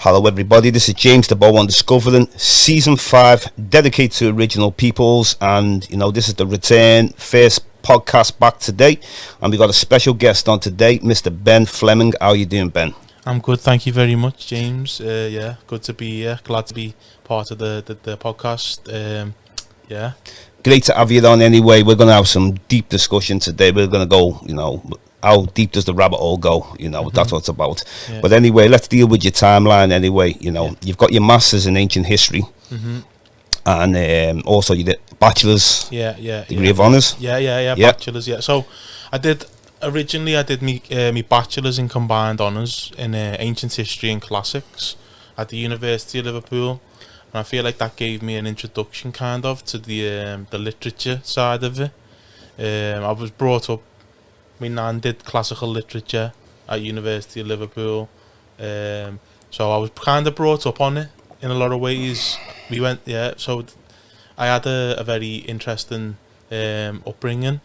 Hello everybody, this is James Diboe on Discovering Season 5, dedicated to original peoples, and this is the return, first podcast back today, and we got a special guest on today, Mr. Ben Fleming. How are you doing, Ben? I'm good, thank you very much, James. Good to be here, glad to be part of the podcast. Great to have you on anyway. We're going to have some deep discussion today. We're going to go, how deep does the rabbit hole go? That's what it's about. Yeah. But anyway, let's deal with your timeline anyway. You've got your Masters in Ancient History, and also you did Bachelor's degree of Honours. Bachelor's, So I did my Bachelor's in Combined Honours in Ancient History and Classics at the University of Liverpool. And I feel like that gave me an introduction kind of to the literature side of it. I was brought up, my nan did classical literature at University of Liverpool, so I was kind of brought up on it in a lot of ways. So I had a very interesting upbringing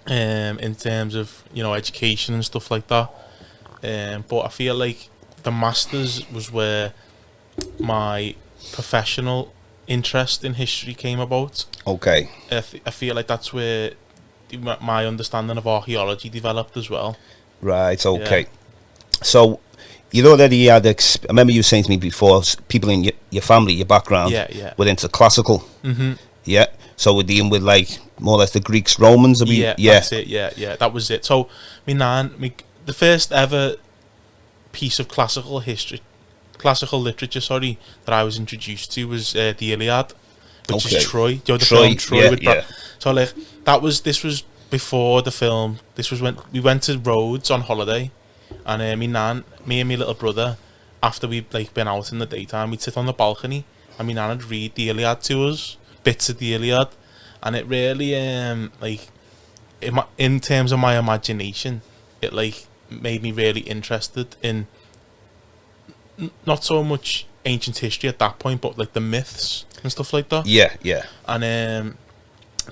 in terms of education and stuff like that. But I feel like the Masters was where my professional interest in history came about. Okay. I feel like that's where my understanding of archaeology developed as well. Right, okay. So you already had I remember you saying to me before, people in your family, your background, were into classical. So we're dealing with like more or less the Greeks, Romans. That's it. That was it. So the first ever piece of classical literature, that I was introduced to was the Iliad, which is Troy. The film Troy. So this was before the film. This was when we went to Rhodes on holiday, and me and my little brother, after we'd been out in the daytime, we'd sit on the balcony, and my nan would read the Iliad to us, bits of the Iliad, and it really in terms of my imagination, it made me really interested in not so much ancient history at that point, but the myths and stuff like that. And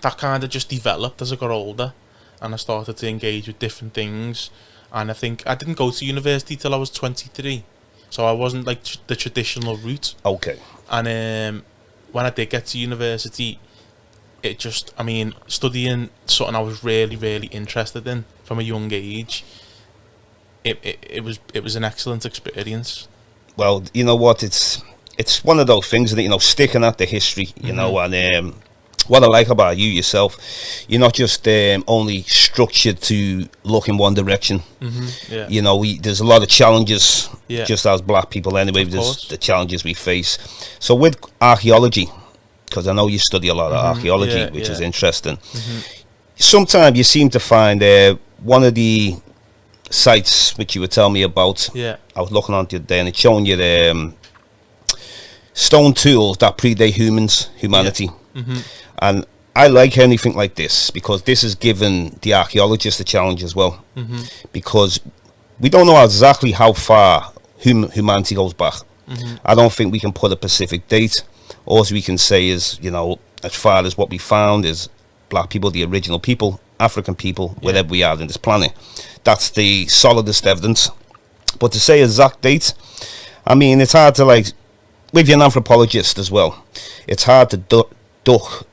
that kind of just developed as I got older, and I started to engage with different things. And I think I didn't go to university till I was 23, so I wasn't the traditional route. Okay. And when I did get to university, it just, studying something I was really, really interested in from a young age, it was an excellent experience. Well, you know what, it's one of those things that, sticking at the history, and what I like about you yourself, you're not just only structured to look in one direction. There's a lot of challenges, just as black people anyway. There's the challenges we face. So with archaeology, because I know you study a lot of archaeology, which is interesting. Sometimes you seem to find one of the sites which you were telling me about. I was looking on the other day, and it's showing you the stone tools that predate humanity. And I like anything like this, because this has given the archaeologists a challenge as well, because we don't know exactly how far humanity goes back. I don't think we can put a specific date. All we can say is, as far as what we found is black people, the original people, African people, wherever we are in this planet. That's the solidest evidence. But to say exact date, it's hard to with an anthropologist as well, it's hard to duck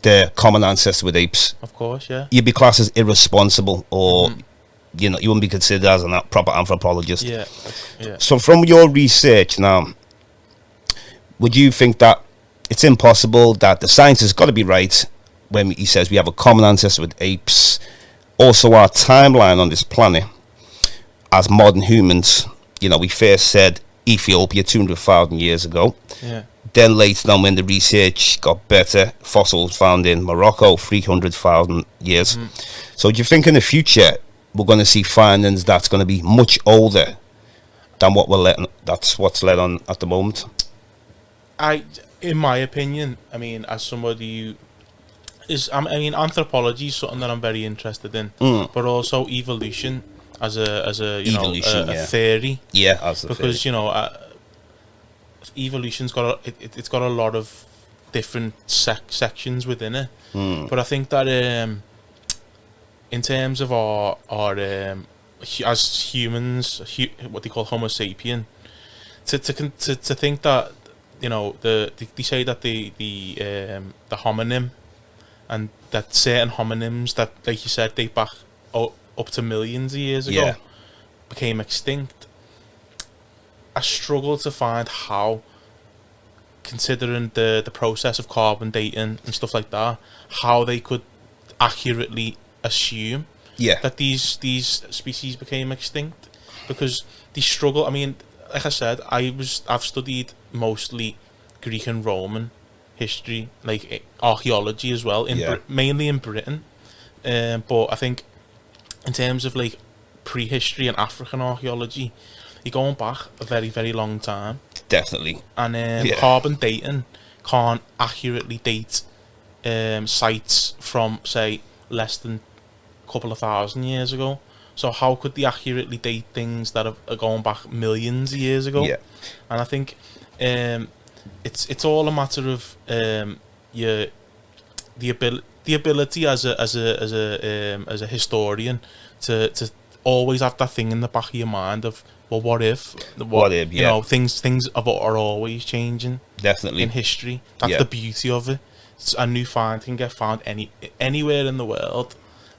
the common ancestor with apes. Of course, you'd be classed as irresponsible, or you wouldn't be considered as a proper anthropologist. So from your research now, would you think that it's impossible, that the science has got to be right when he says we have a common ancestor with apes? Also, our timeline on this planet as modern humans, we first said Ethiopia 200,000 years ago. Then later on, when the research got better, fossils found in Morocco 300,000 years. So do you think in the future we're going to see findings that's going to be much older than that's what's led on at the moment? In my opinion, as somebody who anthropology is something that I'm very interested in, but also evolution as a theory. As a because theory. Evolution's got it's got a lot of different sections within it. But I think that in terms of our as humans, what they call Homo sapien, to think that, you know, they say that the homonym, and that certain homonyms that, like you said, date back up to millions of years ago, Yeah. became extinct. I struggle to find how, considering the process of carbon dating and stuff like that, how they could accurately assume Yeah. that these species became extinct, because they struggle. I mean, like I said, I've studied mostly Greek and Roman history, like archaeology as well, mainly in Britain. But I think in terms of like prehistory and African archaeology, you're going back a very, very long time. Definitely. And carbon dating can't accurately date sites from, say, less than a couple of thousand years ago. So how could they accurately date things that are going back millions of years ago? Yeah. And I think it's all a matter of the ability as a historian to always have that thing in the back of your mind of, well, what if? What if, you know, things are always changing. Definitely. In history, that's the beauty of it. A new find can get found anywhere in the world,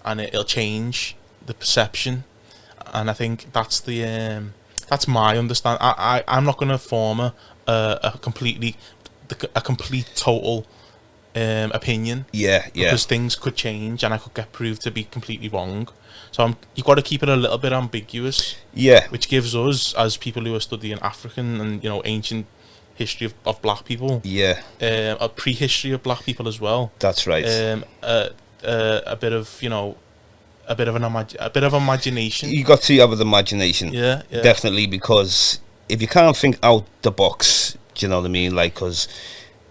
and it'll change the perception. And I think that's my understanding. I'm not going to form a complete total opinion. Yeah. Because things could change, and I could get proved to be completely wrong. So you've got to keep it a little bit ambiguous. Yeah. Which gives us, as people who are studying African and, you know, ancient history of black people, a prehistory of black people as well. That's right. A bit of, you know, a bit of imagination. You got to have an imagination. Yeah. Definitely, because if you can't think out the box, do you know what I mean? Like, because,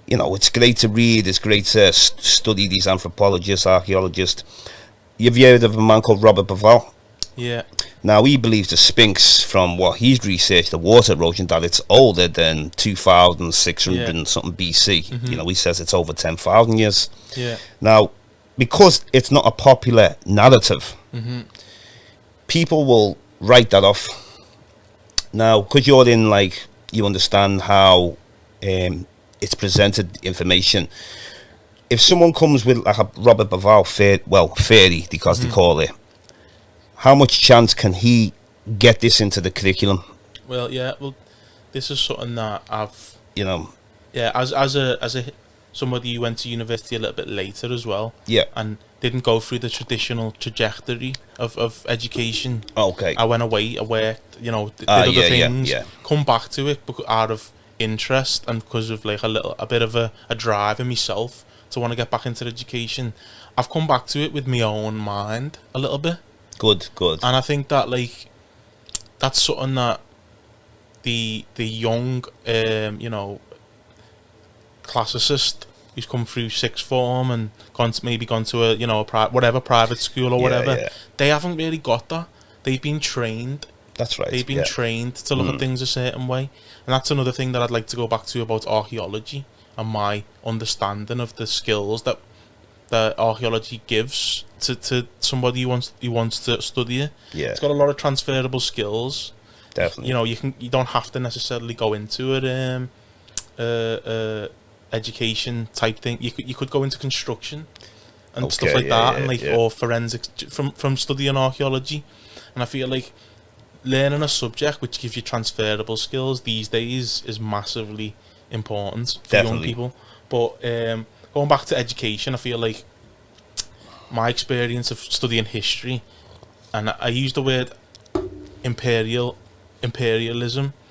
you know, it's great to read, it's great to study these anthropologists, archaeologists. You've heard of a man called Robert Bauval? Yeah. Now, he believes the Sphinx, from what he's researched, the water erosion, that it's older than 2,600 and something BC. Mm-hmm. You know, he says it's over 10,000 years. Yeah. Now, because it's not a popular narrative, people will write that off. Now, because you're in, like, you understand how it's presented information. If someone comes with like a Robert Bauval theory, because they call it, how much chance can he get this into the curriculum? Well, this is something that I've, you know, as a somebody who went to university a little bit later as well, and didn't go through the traditional trajectory of education. Okay. I went away, I worked, you know, did other things, come back to it out of interest and because of like a bit of a drive in myself to want to get back into education. I've come back to it with my own mind a little bit. Good. And I think that, like, that's something that the young, you know, classicist who's come through sixth form and gone to a, you know, private school or whatever, they haven't really got that. They've been trained. That's right. They've been trained to look at things a certain way. And that's another thing that I'd like to go back to about archaeology and my understanding of the skills that archaeology gives to somebody who wants to study it. Yeah. It's got a lot of transferable skills. Definitely. You know, you don't have to necessarily go into it education type thing. You could go into construction and stuff like that, and like or forensics from studying archaeology. And I feel like learning a subject which gives you transferable skills these days is massively important for young people. But going back to education, I feel like my experience of studying history, and I use the word imperialism,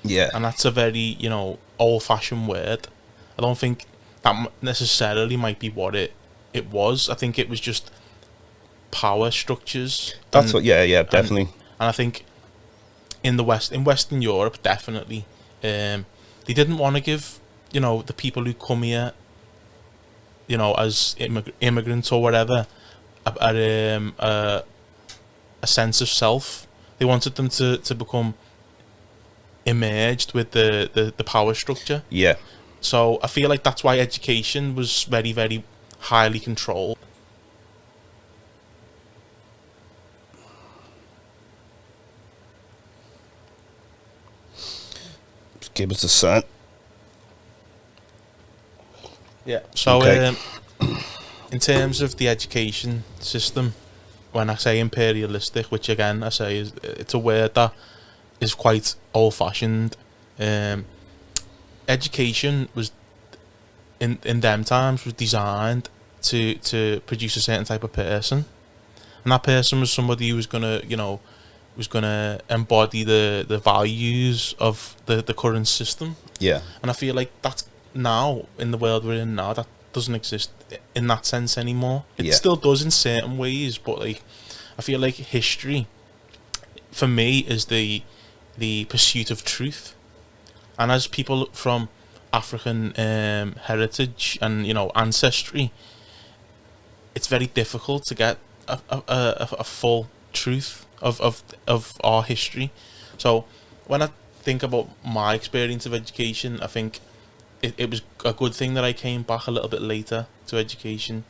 and that's a very, you know, old-fashioned word. I don't think that necessarily might be what it was. I think it was just power structures. That's what, definitely. And I think in Western Europe, definitely, they didn't want to give, you know, the people who come here, you know, as immigrants or whatever, a sense of self. They wanted them to become emerged with the power structure. Yeah. So I feel like that's why education was very, very highly controlled. give us a sign. Yeah. So, Okay. in terms of the education system, when I say imperialistic, which again I say it's a word that is quite old-fashioned. Education was in them times was designed to produce a certain type of person, and that person was somebody who was gonna embody the values of the current system. Yeah. And I feel like that's now, in the world we're in now, that doesn't exist in that sense anymore. It still does in certain ways, but like I feel like history for me is the pursuit of truth. And as people from African heritage and ancestry, it's very difficult to get a full truth of our history. So when I think about my experience of education, I think it was a good thing that I came back a little bit later to education.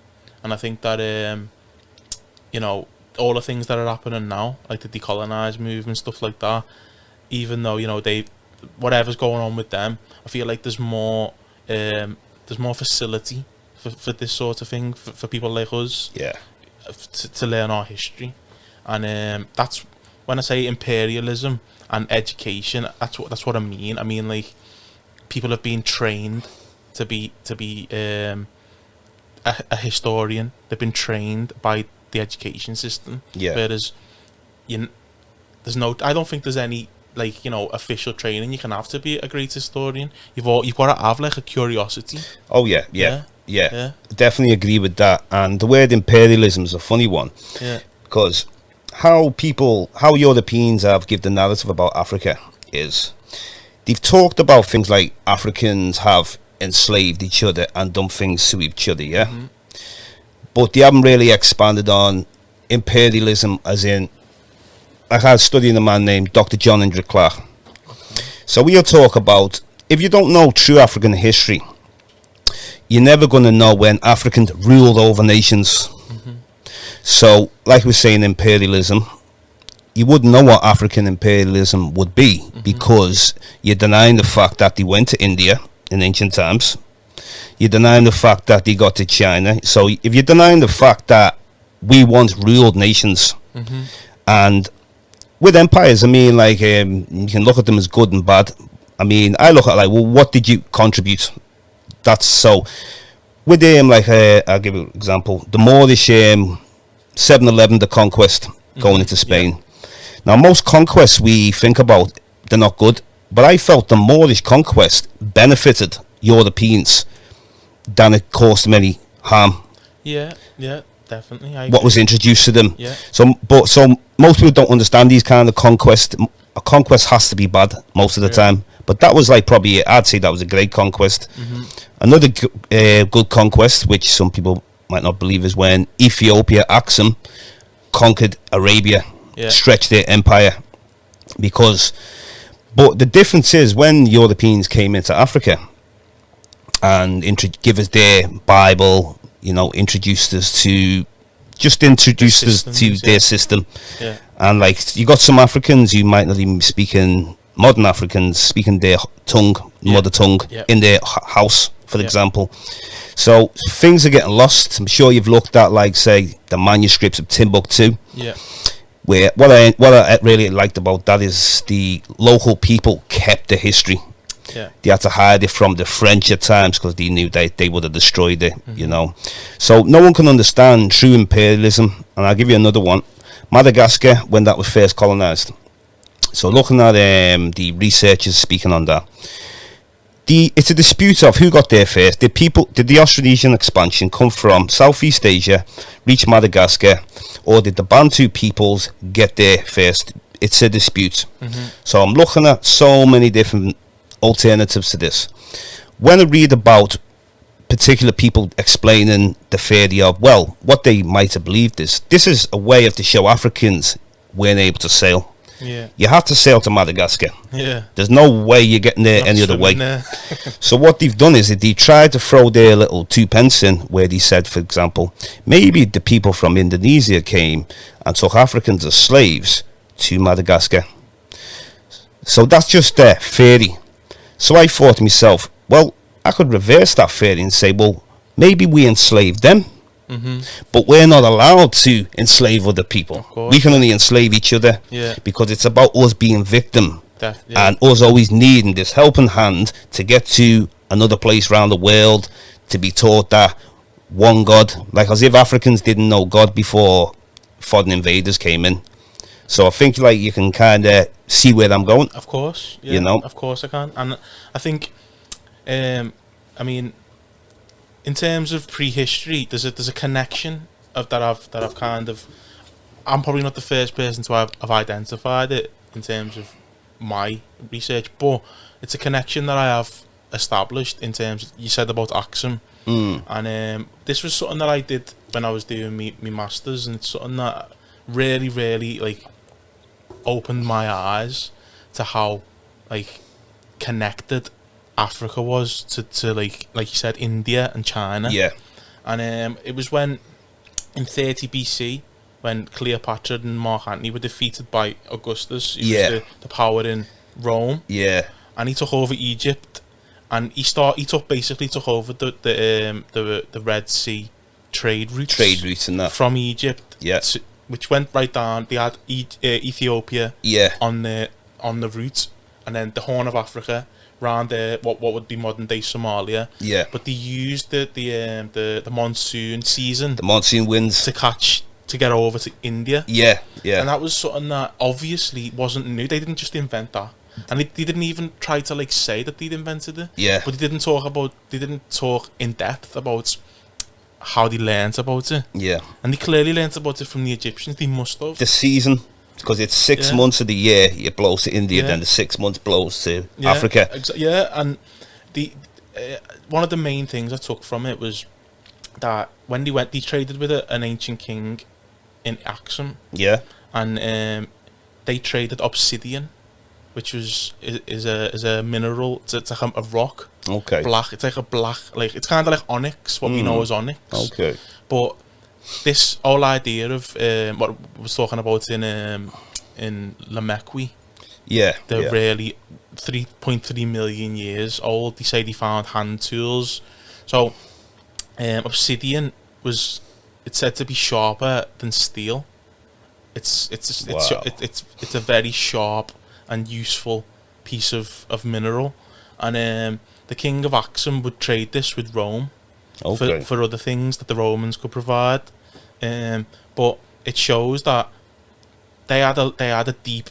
And I think that all the things that are happening now, like the decolonise movement, stuff like that, even though whatever's going on with them, I feel like there's more facility for this sort of thing for people like us, to learn our history. And that's when I say imperialism and education, that's what I mean. I mean, like, people have been trained to be a historian. They've been trained by the education system. Whereas I don't think there's any official training you can have to be a great historian. You've got to have like a curiosity. Oh yeah. Definitely agree with that. And the word imperialism is a funny one. Because how Europeans have given the narrative about Africa is they've talked about things like Africans have enslaved each other and done things to each other, but they haven't really expanded on imperialism, as in, I had studying a man named Dr. John Hendrik Clark. So we'll talk about, if you don't know true African history, you're never going to know when Africans ruled over nations. So, like we say in imperialism, you wouldn't know what African imperialism would be, because you're denying the fact that they went to India in ancient times. You're denying the fact that they got to China. So if you're denying the fact that we once ruled nations, and with empires, I mean, like, you can look at them as good and bad. I mean, I look at like, well, what did you contribute? That's so. With like, I'll give you an example. The Moorish 711, the conquest going into Spain. Now, most conquests we think about, they're not good. But I felt the Moorish conquest benefited Europeans than it caused them any harm. Yeah, definitely. What was introduced to them. Yeah. So most people don't understand these kind of conquest. A conquest has to be bad most of the time. But that was like probably, I'd say that was a great conquest. Another good conquest, which some people might not believe, is when Ethiopia, Aksum, conquered Arabia, stretched their empire. But the difference is, when Europeans came into Africa and give us their Bible, introduced us to their system. And like, you got some Africans who might not even be speaking, modern Africans speaking their mother tongue in their house, for example. So things are getting lost. I'm sure you've looked at, like, say, the manuscripts of Timbuktu. Where what I really liked about that is the local people kept the history. They had to hide it from the French at times because they knew they would have destroyed it, So no one can understand true imperialism. And I'll give you another one. Madagascar, when that was first colonized. So looking at the researchers speaking on that, it's a dispute of who got there first. Did the Austronesian expansion come from Southeast Asia, reach Madagascar, or did the Bantu peoples get there first? It's a dispute. So I'm looking at so many different alternatives to this. When I read about particular people explaining the theory of, well, what they might have believed is, this is a way to show Africans weren't able to sail. You have to sail to Madagascar. There's no way you're getting there any other way. So what they've done is that they tried to throw their little 2 pence in, where they said, for example, maybe the people from Indonesia came and took Africans as slaves to Madagascar. So that's just their theory. So I thought to myself, well, I could reverse that theory and say, well, maybe we enslaved them, but we're not allowed to enslave other people. Of course. We can only enslave each other, Yeah. because it's about us being victim Yeah. and us always needing this helping hand to get to another place around the world, to be taught that one God, like as if Africans didn't know God before foreign invaders came in. So I think like you can kind of see where I'm going. Of course, yeah, You know? of course I can, and I think, I mean, in terms of prehistory, there's a connection of that I've kind of. I'm probably not the first person to have identified it in terms of my research, but it's a connection that I have established in terms of, you said about Axum, and this was something that I did when I was doing my masters, and it's something that really like opened my eyes to how like connected Africa was to like you said, India and China. Yeah. And it was when in 30 BC when Cleopatra and Mark Antony were defeated by Augustus, who was the power in Rome. Yeah. And he took over Egypt, and he basically took over the Red Sea trade routes and that from Egypt. Yeah. Which went right down. They had Ethiopia. Yeah. On the route, and then the Horn of Africa, round what would be modern day Somalia. Yeah. But they used the monsoon season, the monsoon winds, to get over to India. Yeah. Yeah. And that was something that obviously wasn't new. They didn't just invent that, and they didn't even try to like say that they'd invented it. Yeah. But they didn't talk in depth about how they learnt about it. Yeah. And they clearly learnt about it from the Egyptians. They must have. The season, because it's 6 months of the year it blows to India, then the 6 months blows to Africa. And the one of the main things I took from it was that when they traded with an ancient king in Axum. Yeah. And they traded obsidian, which is a mineral. It's like a rock. Okay. Black. It's like a black. Like it's kind of like onyx. What we know as onyx. Okay. But this whole idea of what I was talking about in Lamekwi. Yeah. They're really 3.3 million years old. They say they found hand tools. So obsidian it's said to be sharper than steel. It's a very sharp and useful piece of mineral, and the king of Axum would trade this with Rome for other things that the Romans could provide, but it shows that they had a deep,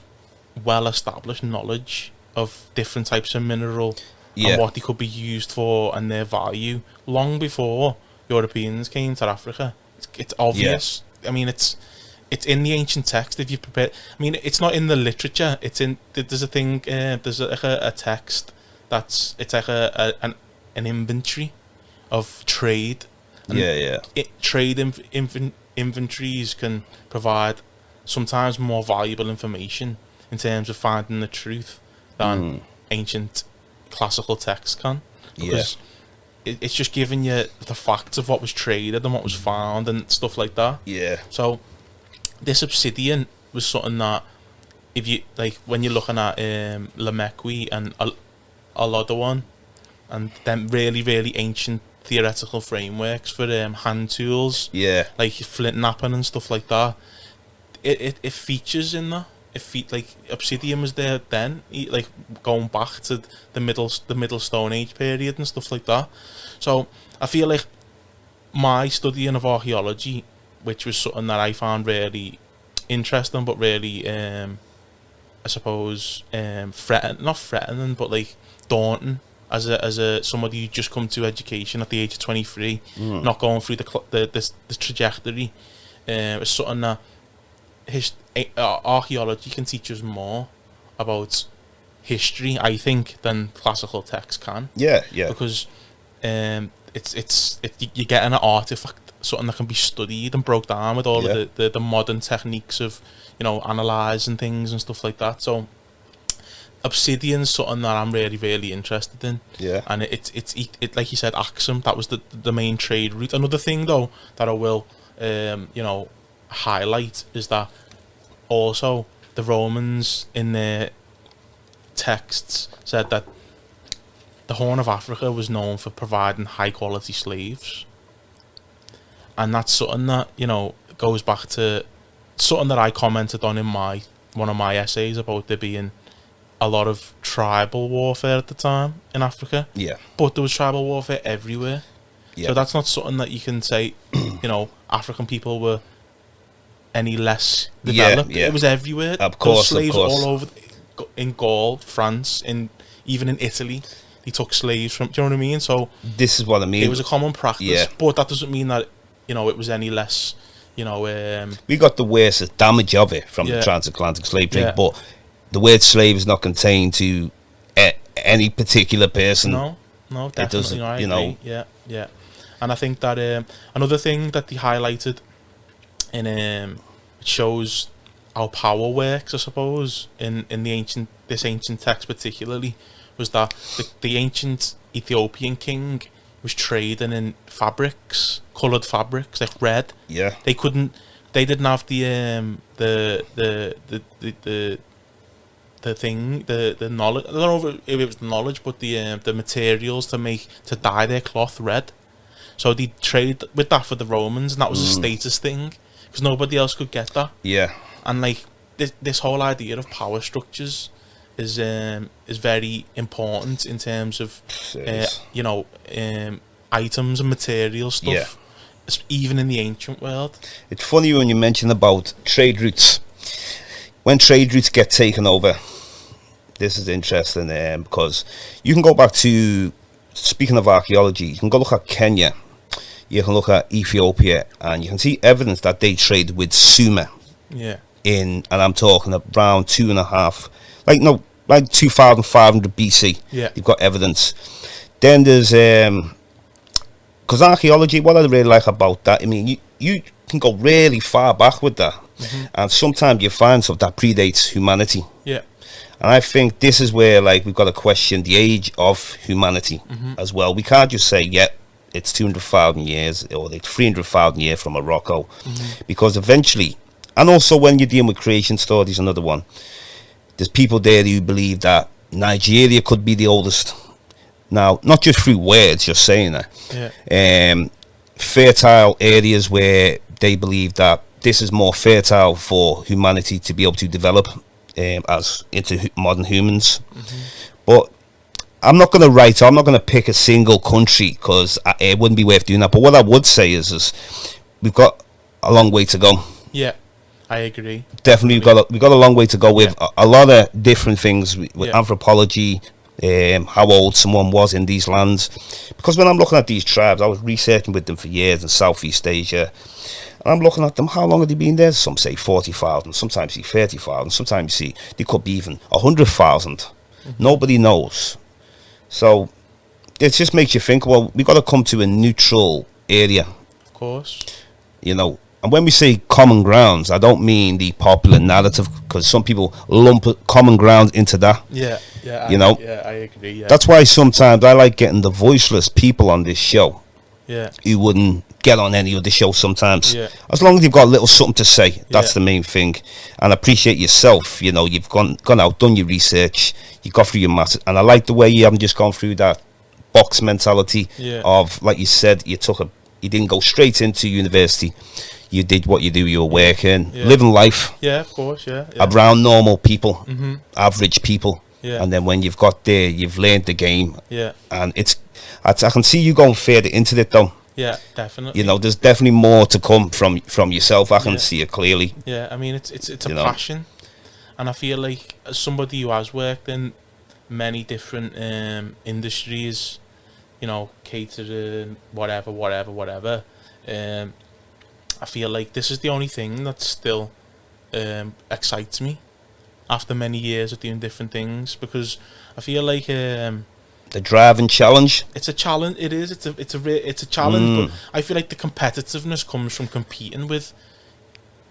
well-established knowledge of different types of mineral and what they could be used for and their value long before Europeans came to Africa. It's obvious. I mean, it's in the ancient text. If you prepare, I mean, it's not in the literature. It's in there's a thing. There's a text it's like an inventory of trade. And trade inventories can provide sometimes more valuable information in terms of finding the truth than ancient classical texts can, because it's just giving you the facts of what was traded and what was found and stuff like that. Yeah. So this obsidian was something that, if you like, when you're looking at Lamekwi and Olodowon, and them really ancient theoretical frameworks for hand tools, like flint knapping and stuff like that, it features in that. Like obsidian was there then, like going back to the middle Stone Age period and stuff like that. So I feel like my studying of archaeology, which was something that I found really interesting, but really I suppose not threatening, but like daunting as a somebody who just come to education at the age of 23, not going through the trajectory. It's something that archaeology can teach us more about history, I think, than classical texts can. Because you're getting an artifact, something that can be studied and broke down with all of the modern techniques of, analysing things and stuff like that. So obsidian's something that I'm really interested in. And it's like you said, Axum, that was the main trade route. Another thing though that I will highlight is that also the Romans in their texts said that the Horn of Africa was known for providing high quality slaves, and that's something that, you know, goes back to something that I commented on in one of my essays about there being a lot of tribal warfare at the time in Africa. Yeah. But there was tribal warfare everywhere. Yeah. So that's not something that you can say, you know, African people were any less developed. Yeah. It was everywhere. Of course, there was slaves of course. all over, in Gaul, France, even in Italy. They took slaves from, do you know what I mean? So this is what I mean. it was a common practice, Yeah. but that doesn't mean that, you know, it was any less, you know... we got the worst damage of it from the transatlantic slave trade, but the word slave is not contained to any particular person. No, definitely not. You know. Yeah. And I think that another thing that they highlighted in it shows how power works, I suppose, in this ancient text particularly, was that the ancient Ethiopian king was trading in fabrics, coloured fabrics, like red. Yeah. They didn't have the knowledge. I don't know if it was the knowledge, but the materials to dye their cloth red. So they trade with that for the Romans, and that was a status thing because nobody else could get that. Yeah. And like this whole idea of power structures is very important in terms of you know, items and material stuff. Yeah. Even in the ancient world. It's funny when you mention about trade routes. When trade routes get taken over, this is interesting because you can go back to, speaking of archaeology, you can go look at Kenya, you can look at Ethiopia, and you can see evidence that they trade with Sumer. Yeah. And I'm talking around 2500 BC. Yeah. You've got evidence. Then there's because archaeology, what I really like about that, I mean, you can go really far back with that, and sometimes you find stuff that predates humanity. Yeah. And I think this is where, like, we've got to question the age of humanity as well. We can't just say, it's 200,000 years or it's 300,000 years from Morocco, because eventually, and also when you're dealing with creation studies, another one, there's people there who believe that Nigeria could be the oldest. Now, not just through words, just saying that. Yeah. Fertile areas where they believe that this is more fertile for humanity to be able to develop as into modern humans. But I'm not going to pick a single country because it wouldn't be worth doing that. But what I would say is we've got a long way to go. Yeah, I agree. Definitely, we've got a long way to go with a lot of different things with anthropology, how old someone was in these lands. Because when I'm looking at these tribes, I was researching with them for years in Southeast Asia, and I'm looking at them, how long have they been there? Some say 40,000, sometimes you see 30,000, sometimes you see they could be even 100,000. Nobody knows. So it just makes you think, well, we've got to come to a neutral area. Of course. You know, and when we say common grounds, I don't mean the popular narrative, because some people lump common ground into that. Yeah, you know. Yeah, I agree. Yeah. That's why sometimes I like getting the voiceless people on this show. Yeah. Who wouldn't get on any other show sometimes. Yeah. As long as you've got a little something to say, that's the main thing. And appreciate yourself. You know, you've gone out, done your research, you got through your maths, and I like the way you haven't just gone through that box mentality of, like you said, you didn't go straight into university. You did what you do, you were working, living life. Yeah, of course, yeah. Around normal people, average people. Yeah. And then when you've got there, you've learned the game. Yeah. And I can see you going further into it, though. Yeah, definitely. You know, there's definitely more to come from yourself. I can see it clearly. Yeah, I mean, it's a passion. And I feel like, as somebody who has worked in many different industries, you know, catering, whatever, I feel like this is the only thing that still excites me after many years of doing different things, because I feel like the drive and challenge. It's a challenge. It is. It's a challenge. But I feel like the competitiveness comes from competing with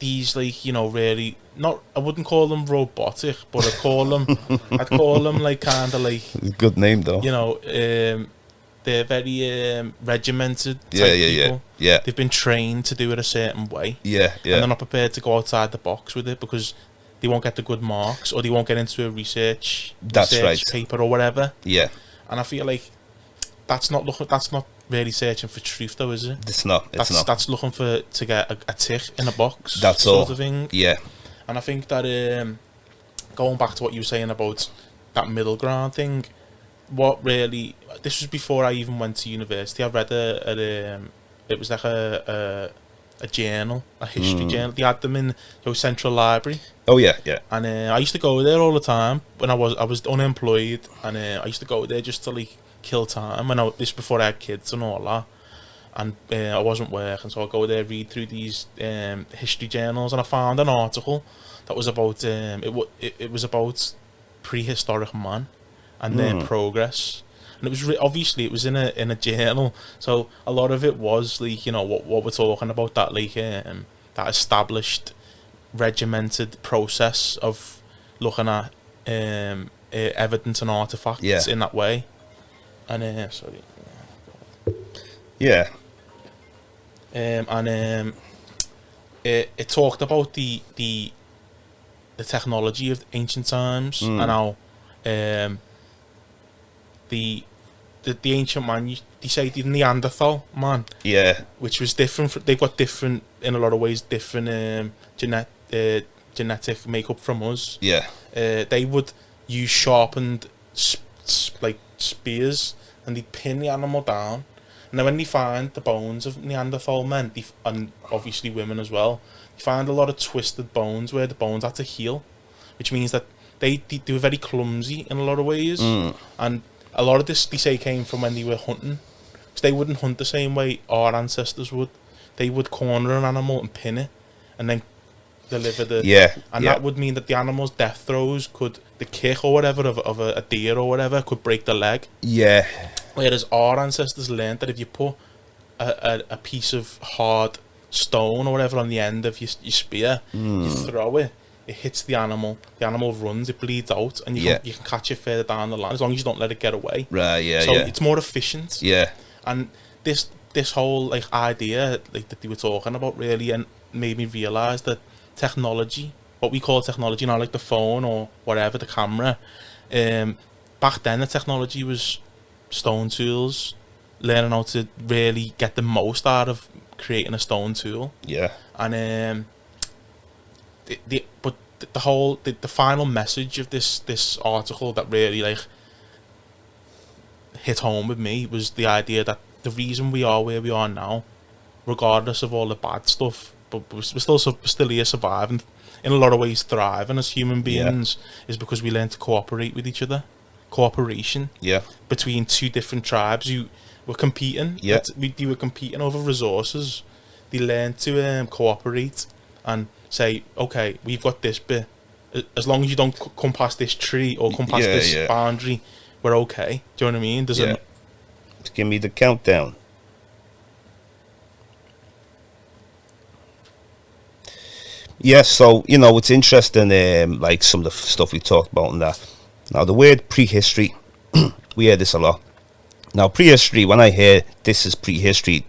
these, like, you know, really not. I wouldn't call them robotic, but I'd call them like kind of like. Good name though. You know, they're very regimented type people. Yeah. They've been trained to do it a certain way. Yeah. And they're not prepared to go outside the box with it because they won't get the good marks, or they won't get into a research paper or whatever. Yeah. And I feel like that's not really searching for truth, though, is it? It's not. That's looking to get a tick in a box. That's sort all. of thing. Yeah. And I think that going back to what you were saying about that middle ground thing, what really, this was before I even went to university. I read it was like a journal, a history journal. They had them in your central library. Oh yeah, yeah. And I used to go there all the time when I was unemployed, and I used to go there just to like kill time. And this before I had kids and all that, and I wasn't working, so I'd go there, read through these history journals, and I found an article that was about it was about prehistoric man and their progress. And it was obviously it was in a journal, so a lot of it was like, you know, what we're talking about, that like that established regimented process of looking at evidence and artifacts in that way. And sorry, yeah, and it talked about the technology of ancient times and how the ancient man, they say the Neanderthal man, which was different. They've got different, in a lot of ways, different genetic makeup from us. They would use sharpened like spears, and they'd pin the animal down. And then when they find the bones of Neanderthal men, and obviously women as well, they find a lot of twisted bones where the bones had to heal, which means that they were very clumsy in a lot of ways. And a lot of this, they say, came from when they were hunting. So they wouldn't hunt the same way our ancestors would. They would corner an animal and pin it, and then deliver that would mean that the animal's death throes the kick or whatever of a deer or whatever could break the leg. Whereas our ancestors learned that if you put a piece of hard stone or whatever on the end of your spear, you throw it, it hits the animal runs, it bleeds out, and you can catch it further down the line as long as you don't let it get away. It's more efficient. And this whole like idea like that they were talking about really and made me realise that technology, what we call technology now, like the phone or whatever, the camera, back then the technology was stone tools, learning how to really get the most out of creating a stone tool. And the final message of this article that really like hit home with me was the idea that the reason we are where we are now, regardless of all the bad stuff, but we're still here surviving, in a lot of ways thriving as human beings, is because we learned to cooperate with each other. Cooperation between two different tribes who were competing. They were competing over resources. They learned to cooperate and say, okay, we've got this bit. As long as you don't come past this tree or come past this boundary, we're okay. Do you know what I mean? Just give me the countdown. So, you know, it's interesting, like some of the stuff we talked about and that. Now, the word prehistory, we hear this a lot. Now, prehistory, when I hear this is prehistory,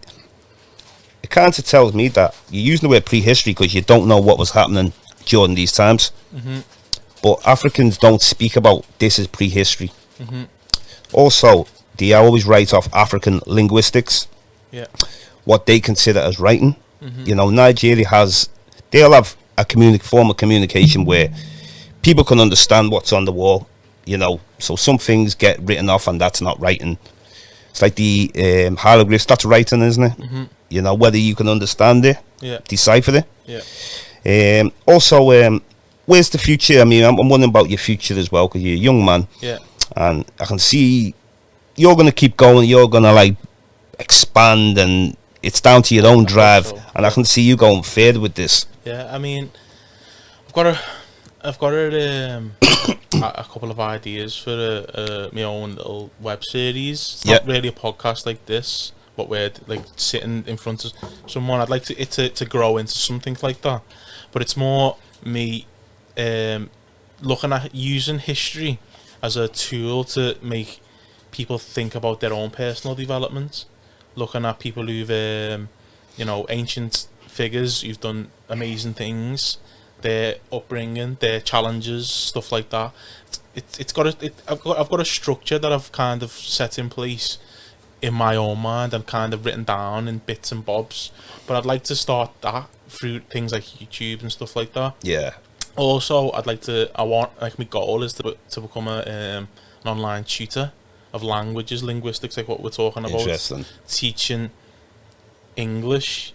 it kind of tells me that you're using the word prehistory because you don't know what was happening during these times. But Africans don't speak about this is prehistory. Also, they always write off African linguistics, what they consider as writing. You know, Nigeria they'll have a form of communication where people can understand what's on the wall, you know, so some things get written off and that's not writing. It's like the hieroglyphs, that's writing, isn't it? You know, whether you can understand it, decipher it. Also, where's the future? I mean, I'm wondering about your future as well, because you're a young man, and I can see you're going to keep going, you're going to like expand, and it's down to your own drive, and I can see you going further with this. I mean, I've got a couple of ideas for my own little web series. It's not really a podcast like this, but we're like sitting in front of someone. I'd like it to grow into something like that, but it's more me looking at using history as a tool to make people think about their own personal development. Looking at people who've you know, ancient figures who've done amazing things, their upbringing, their challenges, stuff like that. I've got a structure that I've kind of set in place in my own mind and kind of written down in bits and bobs. But I'd like to start that through things like YouTube and stuff like that. Yeah. Also, my goal is to become an online tutor of languages, linguistics, like what we're talking about. Interesting. Teaching English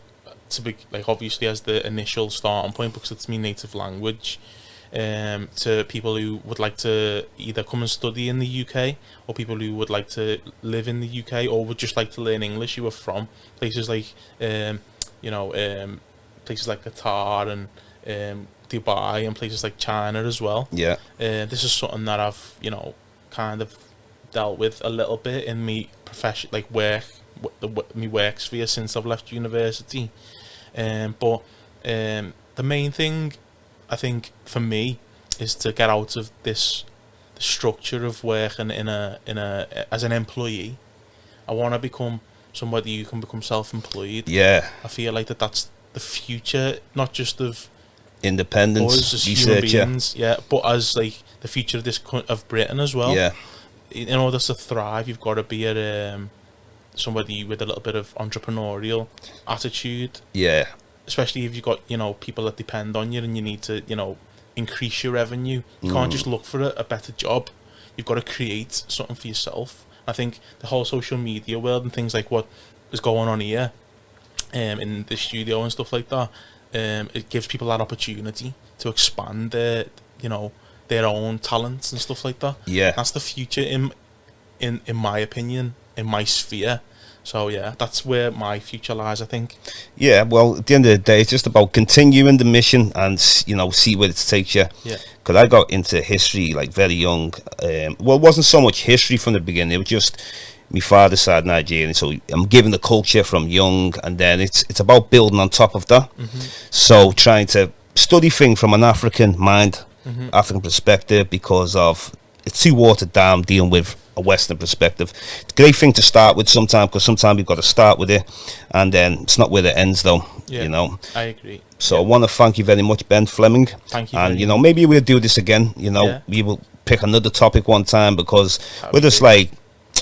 to be like obviously as the initial starting point because it's my native language. To people who would like to either come and study in the UK or people who would like to live in the UK or would just like to learn English who are from places like places like Qatar and Dubai and places like China as well. Yeah. This is something that I've kind of dealt with a little bit in me profession, like me work sphere since I've left university. But the main thing I think for me is to get out of the structure of working as an employee. I want to become somebody who can become self-employed. Yeah. I feel like that's the future, not just of independence, us as human beings, but as like the future of Britain as well. Yeah. In order to thrive, you've got to be somebody with a little bit of entrepreneurial attitude. Yeah. Especially if you've got, people that depend on you and you need to, increase your revenue. You can't just look for a better job. You've got to create something for yourself. I think the whole social media world and things like what is going on here in the studio and stuff like that, it gives people that opportunity to expand their own talents and stuff like that. Yeah. That's the future in my opinion, in my sphere. So yeah, that's where my future lies, I think. Yeah, well, at the end of the day, it's just about continuing the mission and see where it takes you. Yeah. Because I got into history like very young. Well, it wasn't so much history from the beginning. It was just my father's side Nigerian, so I'm given the culture from young, and then it's about building on top of that. Mm-hmm. So trying to study things from an African mind, Mm-hmm. African perspective, because of it's too watered down dealing with a Western perspective. It's a great thing to start with sometimes, because sometimes you've got to start with it, and then it's not where it ends, though. Yeah, I agree. So I want to thank you very much, Ben Fleming. Thank you. And maybe we'll do this again. We will pick another topic one time, because we're just like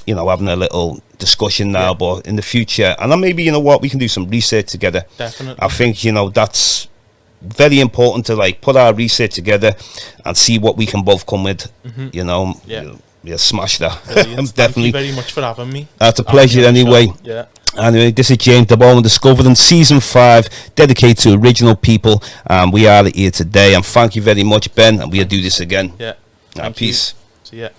having a little discussion now, but in the future, and then maybe we can do some research together. Definitely. I think that's very important to put our research together and see what we can both come with. Mm-hmm. Yeah, smash that. Definitely. Thank you very much for having me. That's a pleasure anyway. Yeah. Anyway, this is James Diboe and Discovering Season 5, dedicated to original people, and we are here today. And thank you very much, Ben, and we'll do this again. Yeah. Peace. See ya.